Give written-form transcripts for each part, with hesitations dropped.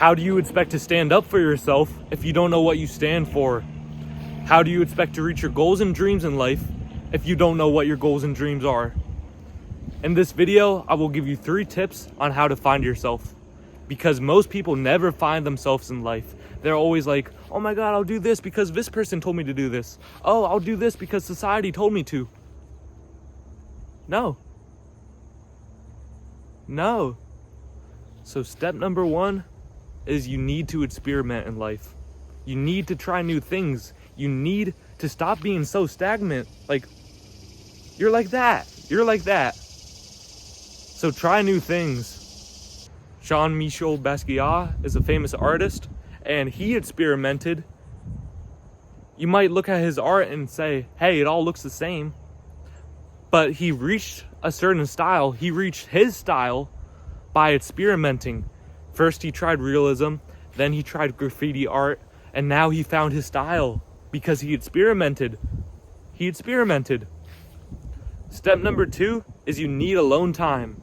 How do you expect to stand up for yourself if you don't know what you stand for? How do you expect to reach your goals and dreams in life if you don't know what your goals and dreams are? In this video, I will give you 3 tips on how to find yourself, because most people never find themselves in life. They're always like, oh my God, I'll do this because this person told me to do this. Oh, I'll do this because society told me to. No. So step number 1 is you need to experiment in life. You need to try new things. You need to stop being so stagnant. Like, you're like that. So try new things. Jean-Michel Basquiat is a famous artist, and he experimented. You might look at his art and say, hey, it all looks the same. But he reached a certain style. He reached his style by experimenting. First he tried realism, then he tried graffiti art, and now he found his style because he experimented. Step number 2 is you need alone time.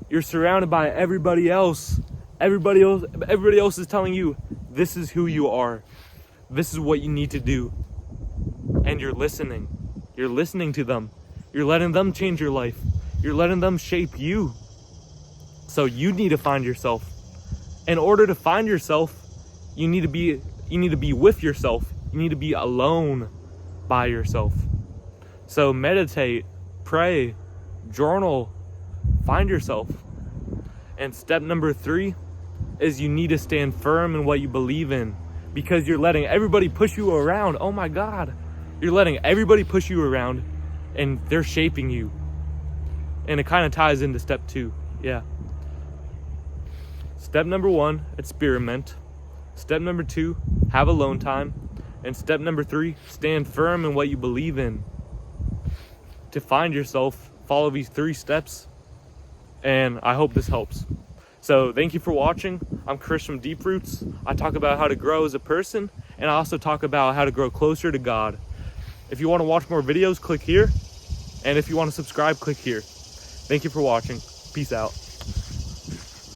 You're surrounded by everybody else. Everybody else is telling you, this is who you are. This is what you need to do. And you're listening. You're listening to them. You're letting them change your life. You're letting them shape you. So you need to find yourself. In order to find yourself, you need to be with yourself. You need to be alone by yourself. So meditate, pray, journal, find yourself. And step number 3 is you need to stand firm in what you believe in, because you're letting everybody push you around. Oh my God. You're letting everybody push you around and they're shaping you. And it kind of ties into step 2. Yeah. Step number 1, experiment. Step number 2, have alone time. And step number 3, stand firm in what you believe in. To find yourself, follow these 3 steps, and I hope this helps. So thank you for watching. I'm Chris from Deep Roots. I talk about how to grow as a person, and I also talk about how to grow closer to God. If you want to watch more videos, click here. And if you want to subscribe, click here. Thank you for watching. Peace out.